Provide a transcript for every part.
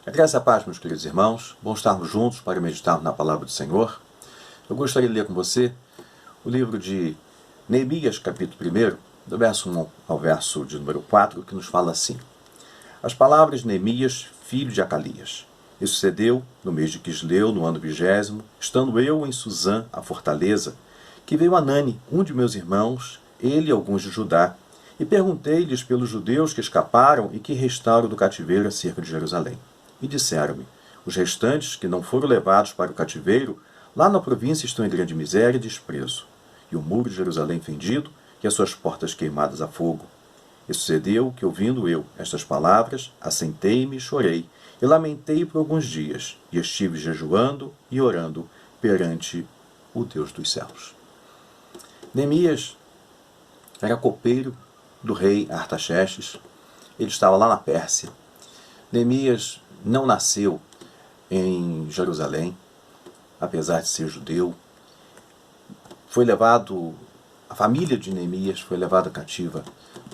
A graça e a paz, meus queridos irmãos. Bom estarmos juntos para meditarmos na palavra do Senhor. Eu gostaria de ler com você o livro de Neemias, capítulo 1, do verso 1 ao verso de número 4, que nos fala assim: As palavras de Neemias, filho de Acalias. E sucedeu, no mês de Quisleu, no ano 20º, estando eu em Suzã, a fortaleza, que veio Anani, um de meus irmãos, ele e alguns de Judá, e perguntei-lhes pelos judeus que escaparam e que restaram do cativeiro acerca de Jerusalém. E disseram-me: os restantes que não foram levados para o cativeiro, lá na província estão em grande miséria e desprezo, e o muro de Jerusalém fendido, e as suas portas queimadas a fogo. E sucedeu que, ouvindo eu estas palavras, assentei-me e chorei, e lamentei por alguns dias, e estive jejuando e orando perante o Deus dos céus. Neemias era copeiro do rei Artaxerxes. Ele estava lá na Pérsia. Neemias não nasceu em Jerusalém, apesar de ser judeu. Foi levado, a família de Neemias foi levada cativa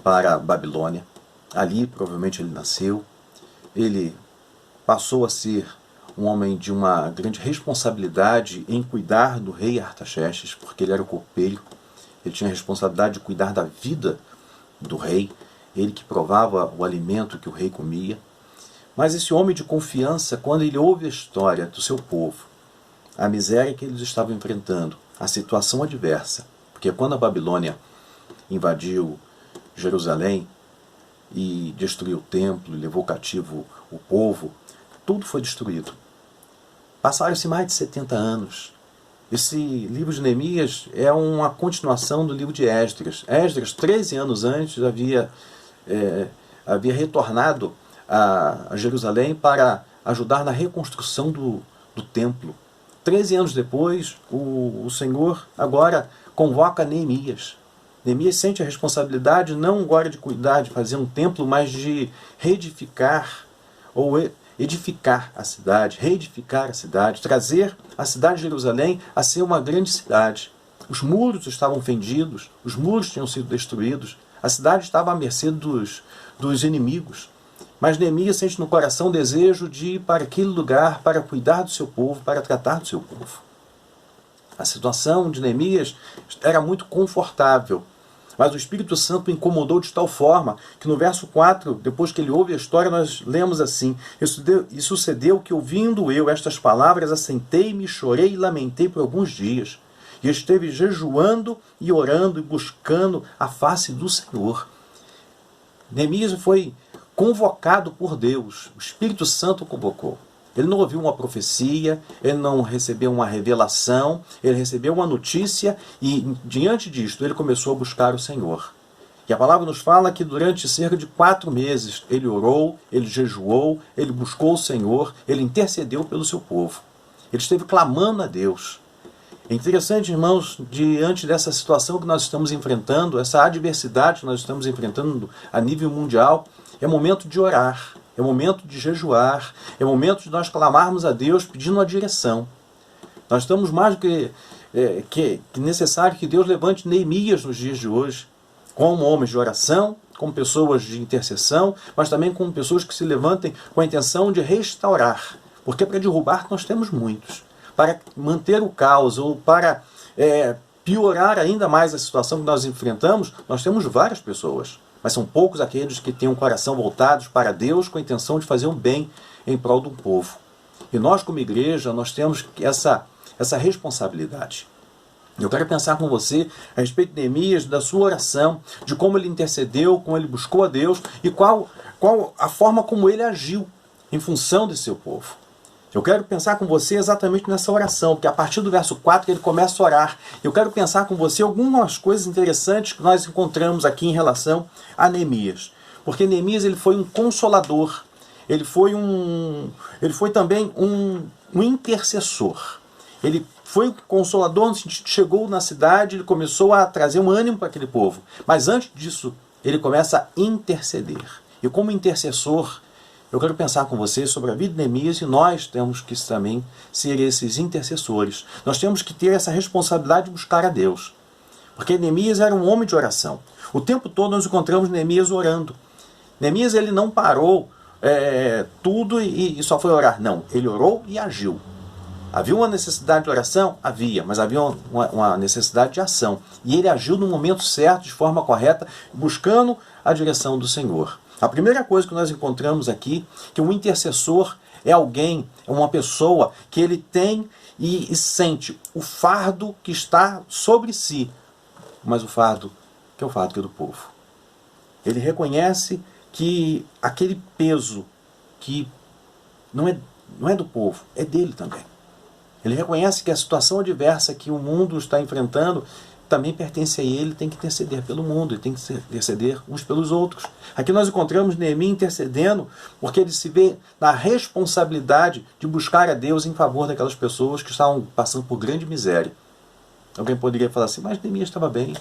para a Babilônia. Ali provavelmente ele nasceu. Ele passou a ser um homem de uma grande responsabilidade em cuidar do rei Artaxerxes, porque ele era o copeiro. Ele tinha a responsabilidade de cuidar da vida do rei, ele que provava o alimento que o rei comia. Mas esse homem de confiança, quando ele ouve a história do seu povo, a miséria que eles estavam enfrentando, a situação adversa, porque quando a Babilônia invadiu Jerusalém e destruiu o templo, e levou cativo o povo, tudo foi destruído. Passaram-se mais de 70 anos. Esse livro de Neemias é uma continuação do livro de Esdras. Esdras, 13 anos antes, havia retornado a Jerusalém para ajudar na reconstrução do templo. 13 anos depois, o Senhor agora convoca Neemias. Neemias sente a responsabilidade não agora de cuidar, de fazer um templo, mas de reedificar ou edificar a cidade, reedificar a cidade, trazer a cidade de Jerusalém a ser uma grande cidade. Os muros estavam fendidos, os muros tinham sido destruídos, a cidade estava à mercê dos inimigos. Mas Neemias sente no coração o desejo de ir para aquele lugar para cuidar do seu povo, para tratar do seu povo. A situação de Neemias era muito confortável, mas o Espírito Santo o incomodou de tal forma que no verso 4, depois que ele ouve a história, nós lemos assim: E sucedeu que, ouvindo eu estas palavras, assentei-me, chorei e lamentei por alguns dias, e esteve jejuando e orando e buscando a face do Senhor. Neemias foi convocado por Deus, o Espírito Santo o convocou. Ele não ouviu uma profecia, ele não recebeu uma revelação, ele recebeu uma notícia e, diante disto, ele começou a buscar o Senhor. E a palavra nos fala que durante cerca de 4 meses ele orou, ele jejuou, ele buscou o Senhor, ele intercedeu pelo seu povo. Ele esteve clamando a Deus. É interessante, irmãos, diante dessa situação que nós estamos enfrentando, essa adversidade que nós estamos enfrentando a nível mundial, é momento de orar, é momento de jejuar, é momento de nós clamarmos a Deus pedindo a direção. Nós estamos mais do que necessário que Deus levante Neemias nos dias de hoje, como homens de oração, como pessoas de intercessão, mas também como pessoas que se levantem com a intenção de restaurar. Porque para derrubar nós temos muitos. Para manter o caos ou para piorar ainda mais a situação que nós enfrentamos, nós temos várias pessoas. Mas são poucos aqueles que têm um coração voltados para Deus com a intenção de fazer um bem em prol do povo. E nós, como igreja, nós temos essa responsabilidade. Eu quero pensar com você a respeito de Neemias, da sua oração, de como ele intercedeu, como ele buscou a Deus e qual a forma como ele agiu em função de seu povo. Eu quero pensar com você exatamente nessa oração, porque a partir do verso 4 ele começa a orar. Eu quero pensar com você algumas coisas interessantes que nós encontramos aqui em relação a Neemias. Porque Neemias ele foi um consolador, ele foi também um intercessor. Ele foi um consolador no sentido de chegou na cidade, ele começou a trazer um ânimo para aquele povo. Mas antes disso, ele começa a interceder. E como intercessor, eu quero pensar com você sobre a vida de Neemias e nós temos que também ser esses intercessores. Nós temos que ter essa responsabilidade de buscar a Deus. Porque Neemias era um homem de oração. O tempo todo nós encontramos Neemias orando. Neemias ele não parou tudo e só foi orar. Não, ele orou e agiu. Havia uma necessidade de oração? Havia, mas havia uma necessidade de ação. E ele agiu no momento certo, de forma correta, buscando a direção do Senhor. A primeira coisa que nós encontramos aqui, que um intercessor é alguém, é uma pessoa que ele tem e sente o fardo que está sobre si, mas o fardo que é o fardo que é do povo. Ele reconhece que aquele peso que não é do povo, é dele também. Ele reconhece que a situação adversa que o mundo está enfrentando também pertence a ele, tem que interceder pelo mundo, ele tem que interceder uns pelos outros. Aqui nós encontramos Neemias intercedendo porque ele se vê na responsabilidade de buscar a Deus em favor daquelas pessoas que estavam passando por grande miséria. Alguém poderia falar assim, mas Neemias estava bem,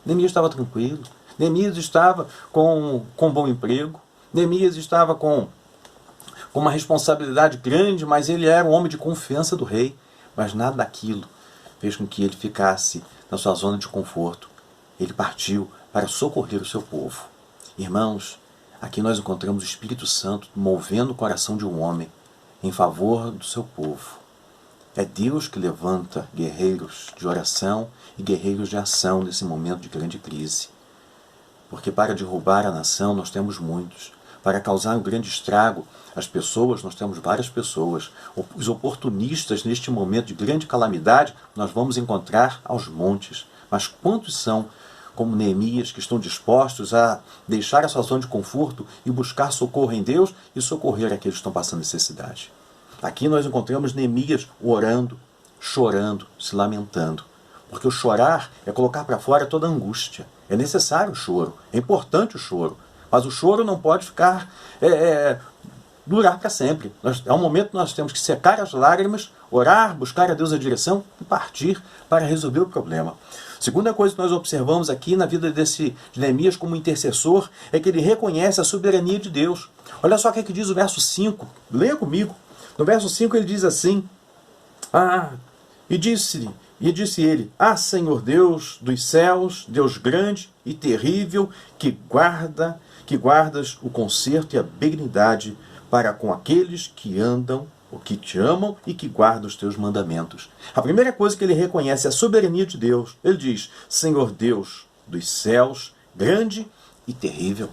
Neemias estava tranquilo, Neemias estava com bom emprego, Neemias estava com uma responsabilidade grande, mas ele era um homem de confiança do rei. Mas nada daquilo fez com que ele ficasse na sua zona de conforto. Ele partiu para socorrer o seu povo. Irmãos, aqui nós encontramos o Espírito Santo movendo o coração de um homem em favor do seu povo. É Deus que levanta guerreiros de oração e guerreiros de ação nesse momento de grande crise. Porque para derrubar a nação nós temos muitos. Para causar um grande estrago, as pessoas, nós temos várias pessoas. Os oportunistas, neste momento de grande calamidade, nós vamos encontrar aos montes. Mas quantos são, como Neemias, que estão dispostos a deixar a sua zona de conforto e buscar socorro em Deus e socorrer aqueles que estão passando necessidade? Aqui nós encontramos Neemias orando, chorando, se lamentando. Porque o chorar é colocar para fora toda a angústia. É necessário o choro, é importante o choro. Mas o choro não pode ficar durar para sempre. É um momento que nós temos que secar as lágrimas, orar, buscar a Deus a direção e partir para resolver o problema. Segunda coisa que nós observamos aqui na vida de Neemias como intercessor é que ele reconhece a soberania de Deus. Olha só o que diz o verso 5. Leia comigo. No verso 5 ele diz assim, e disse ele, Senhor Deus dos céus, Deus grande e terrível, que guardas o conserto e a benignidade para com aqueles que andam, ou que te amam e que guardam os teus mandamentos. A primeira coisa que ele reconhece é a soberania de Deus. Ele diz, Senhor Deus dos céus, grande e terrível.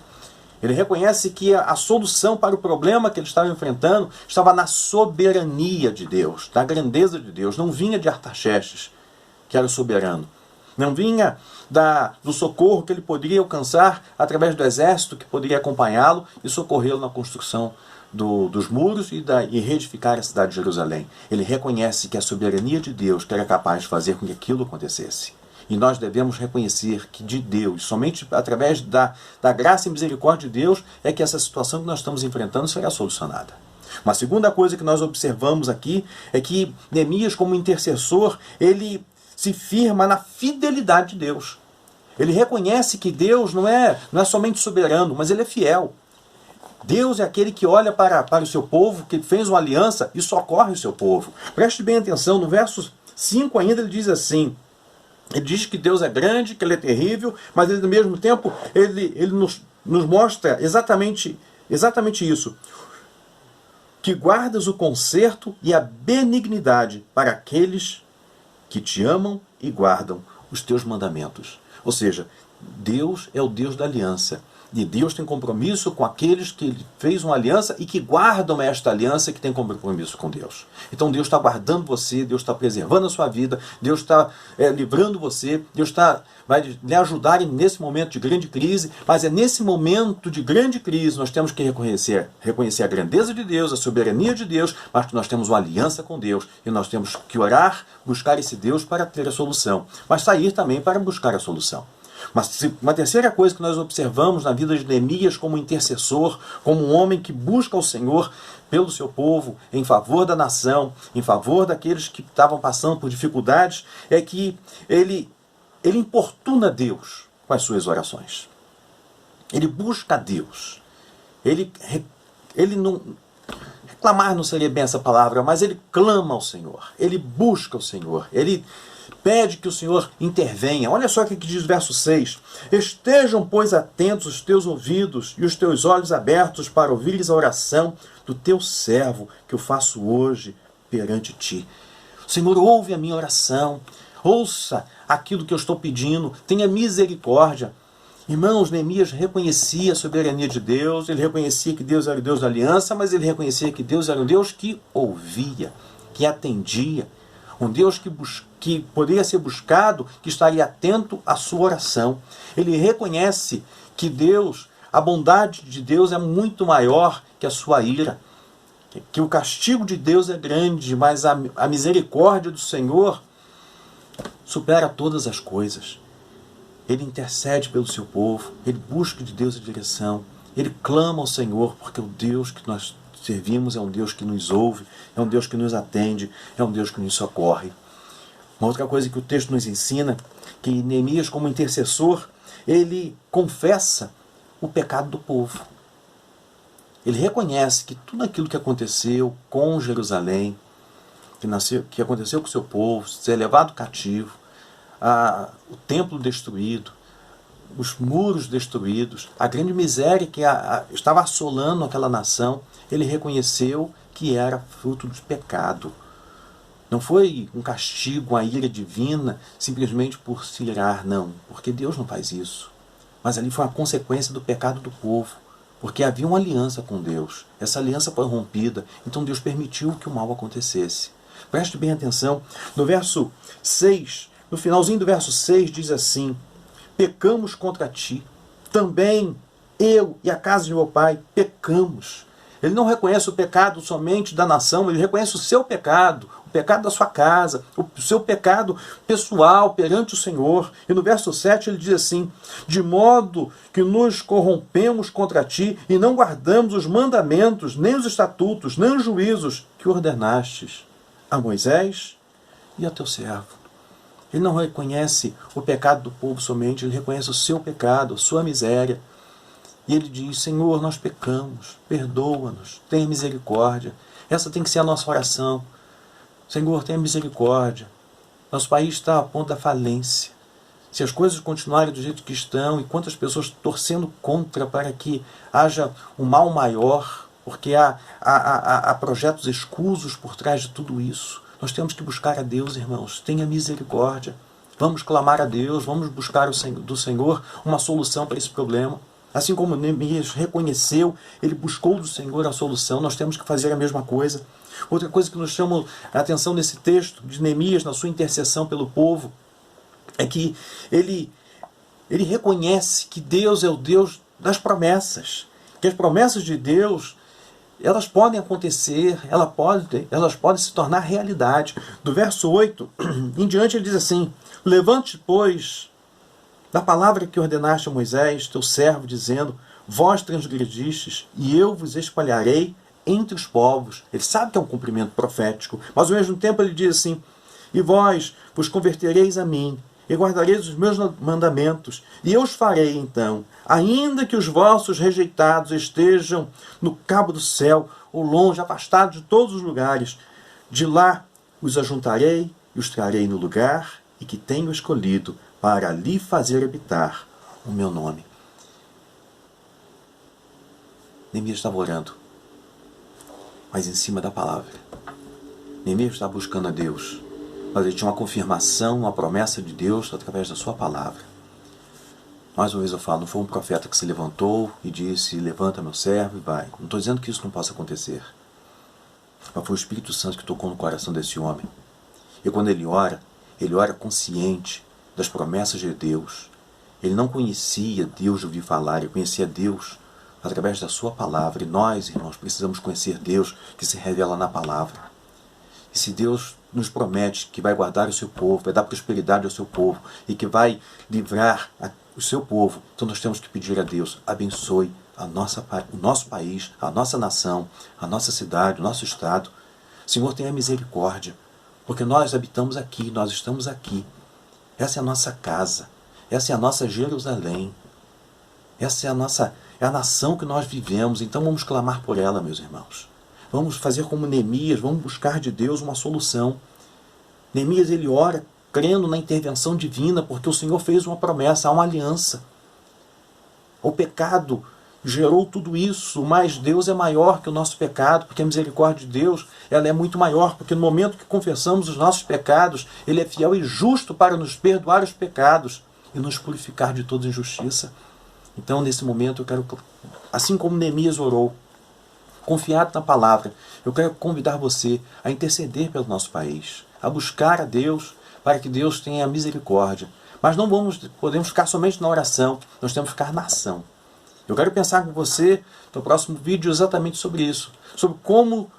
Ele reconhece que a solução para o problema que ele estava enfrentando estava na soberania de Deus, na grandeza de Deus. Não vinha de Artaxerxes, que era o soberano. Não vinha do socorro que ele poderia alcançar através do exército que poderia acompanhá-lo e socorrê-lo na construção dos muros e reedificar a cidade de Jerusalém. Ele reconhece que a soberania de Deus que era capaz de fazer com que aquilo acontecesse. E nós devemos reconhecer que de Deus, somente através da graça e misericórdia de Deus, é que essa situação que nós estamos enfrentando será solucionada. Uma segunda coisa que nós observamos aqui é que Neemias, como intercessor, ele se firma na fidelidade de Deus. Ele reconhece que Deus não é somente soberano, mas ele é fiel. Deus é aquele que olha para o seu povo, que fez uma aliança e socorre o seu povo. Preste bem atenção, no verso 5 ainda ele diz assim, ele diz que Deus é grande, que ele é terrível, mas ele, ao mesmo tempo ele nos mostra exatamente isso. Que guardas o conserto e a benignidade para aqueles que te amam e guardam os teus mandamentos. Ou seja, Deus é o Deus da aliança. E Deus tem compromisso com aqueles que Ele fez uma aliança e que guardam esta aliança que tem compromisso com Deus. Então Deus está guardando você, Deus está preservando a sua vida, Deus está livrando você, Deus vai lhe ajudar nesse momento de grande crise, mas é nesse momento de grande crise nós temos que reconhecer a grandeza de Deus, a soberania de Deus, mas que nós temos uma aliança com Deus e nós temos que orar, buscar esse Deus para ter a solução, mas sair também para buscar a solução. Mas uma terceira coisa que nós observamos na vida de Neemias como intercessor, como um homem que busca o Senhor pelo seu povo, em favor da nação, em favor daqueles que estavam passando por dificuldades, é que ele importuna Deus com as suas orações. Ele busca a Deus. Ele não clamar não seria bem essa palavra, mas ele clama ao Senhor, ele busca o Senhor, ele pede que o Senhor intervenha. Olha só o que diz o verso 6. Estejam, pois, atentos os teus ouvidos e os teus olhos abertos para ouvires a oração do teu servo, que eu faço hoje perante ti. Senhor, ouve a minha oração, ouça aquilo que eu estou pedindo, tenha misericórdia. Irmãos, Neemias reconhecia a soberania de Deus, ele reconhecia que Deus era o Deus da aliança, mas ele reconhecia que Deus era um Deus que ouvia, que atendia, um Deus que poderia ser buscado, que estaria atento à sua oração. Ele reconhece que Deus, a bondade de Deus é muito maior que a sua ira, que o castigo de Deus é grande, mas a misericórdia do Senhor supera todas as coisas. Ele intercede pelo seu povo, ele busca de Deus a direção, ele clama ao Senhor, porque o Deus que nós servimos é um Deus que nos ouve, é um Deus que nos atende, é um Deus que nos socorre. Uma outra coisa que o texto nos ensina, que Neemias, como intercessor, ele confessa o pecado do povo. Ele reconhece que tudo aquilo que aconteceu com Jerusalém, que aconteceu com o seu povo, ser levado cativo, o templo destruído, os muros destruídos, a grande miséria que estava assolando aquela nação, ele reconheceu que era fruto do pecado. Não foi um castigo, a ira divina, simplesmente por se irar, não, porque Deus não faz isso. Mas ali foi uma consequência do pecado do povo, porque havia uma aliança com Deus. Essa aliança foi rompida, então Deus permitiu que o mal acontecesse. Preste bem atenção, no verso 6, no finalzinho do verso 6 diz assim: pecamos contra ti, também eu e a casa de meu pai pecamos. Ele não reconhece o pecado somente da nação, ele reconhece o seu pecado, o pecado da sua casa, o seu pecado pessoal perante o Senhor. E no verso 7 ele diz assim: de modo que nos corrompemos contra ti e não guardamos os mandamentos, nem os estatutos, nem os juízos que ordenastes a Moisés e a teu servo. Ele não reconhece o pecado do povo somente, ele reconhece o seu pecado, a sua miséria. E ele diz: Senhor, nós pecamos, perdoa-nos, tenha misericórdia. Essa tem que ser a nossa oração. Senhor, tenha misericórdia. Nosso país está a ponto da falência. Se as coisas continuarem do jeito que estão, e quantas pessoas torcendo contra para que haja um mal maior, porque há projetos escusos por trás de tudo isso. Nós temos que buscar a Deus, irmãos. Tenha misericórdia. Vamos clamar a Deus, vamos buscar do Senhor uma solução para esse problema. Assim como Neemias reconheceu, ele buscou do Senhor a solução, nós temos que fazer a mesma coisa. Outra coisa que nos chama a atenção nesse texto de Neemias, na sua intercessão pelo povo, é que ele reconhece que Deus é o Deus das promessas. Que as promessas de Deus, elas podem acontecer, elas podem se tornar realidade. Do verso 8 em diante ele diz assim: levante, pois, da palavra que ordenaste a Moisés, teu servo, dizendo: vós transgredistes, e eu vos espalharei entre os povos. Ele sabe que é um cumprimento profético, mas ao mesmo tempo ele diz assim: e vós vos convertereis a mim, e guardareis os meus mandamentos, e eu os farei então, ainda que os vossos rejeitados estejam no cabo do céu, ou longe, afastados de todos os lugares, de lá os ajuntarei e os trarei no lugar e que tenho escolhido, para ali fazer habitar o meu nome. Neemias estava orando, mas em cima da palavra. Neemias estava buscando a Deus, mas ele tinha uma confirmação, uma promessa de Deus através da sua palavra. Mais uma vez eu falo, não foi um profeta que se levantou e disse: levanta meu servo e vai. Não estou dizendo que isso não possa acontecer. Mas foi o Espírito Santo que tocou no coração desse homem. E quando ele ora consciente das promessas de Deus. Ele não conhecia Deus de ouvir falar, ele conhecia Deus através da sua palavra. E nós, irmãos, precisamos conhecer Deus que se revela na palavra. E se Deus nos promete que vai guardar o seu povo, vai dar prosperidade ao seu povo e que vai livrar o seu povo, então nós temos que pedir a Deus: abençoe o nosso país, a nossa nação, a nossa cidade, o nosso estado. Senhor, tenha misericórdia, porque nós habitamos aqui, nós estamos aqui. Essa é a nossa casa, essa é a nossa Jerusalém, essa é a nação que nós vivemos, então vamos clamar por ela, meus irmãos. Vamos fazer como Neemias, vamos buscar de Deus uma solução. Neemias, ele ora crendo na intervenção divina, porque o Senhor fez uma promessa, há uma aliança. O pecado gerou tudo isso, mas Deus é maior que o nosso pecado, porque a misericórdia de Deus, ela é muito maior, porque no momento que confessamos os nossos pecados, Ele é fiel e justo para nos perdoar os pecados e nos purificar de toda injustiça. Então, nesse momento, eu quero, assim como Neemias orou, confiado na palavra, eu quero convidar você a interceder pelo nosso país, a buscar a Deus, para que Deus tenha misericórdia. Mas não podemos ficar somente na oração, nós temos que ficar na ação. Eu quero pensar com você no próximo vídeo exatamente sobre isso, sobre como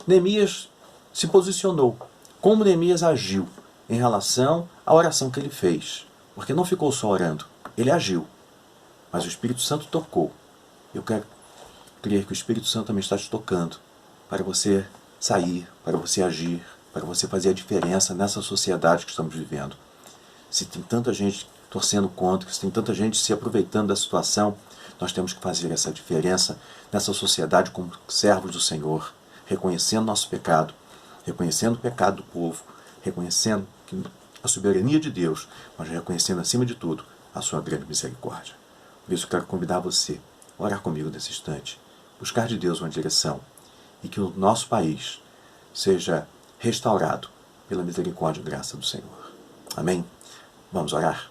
Neemias se posicionou, como Neemias agiu em relação à oração que ele fez. Porque não ficou só orando, ele agiu, mas o Espírito Santo tocou. Eu quero crer que o Espírito Santo também está te tocando para você sair, para você agir, para você fazer a diferença nessa sociedade que estamos vivendo. Se tem tanta gente torcendo contra, se tem tanta gente se aproveitando da situação, nós temos que fazer essa diferença nessa sociedade como servos do Senhor, reconhecendo nosso pecado, reconhecendo o pecado do povo, reconhecendo a soberania de Deus, mas reconhecendo acima de tudo a sua grande misericórdia. Por isso eu quero convidar você a orar comigo nesse instante, buscar de Deus uma direção e que o nosso país seja restaurado pela misericórdia e graça do Senhor. Amém? Vamos orar?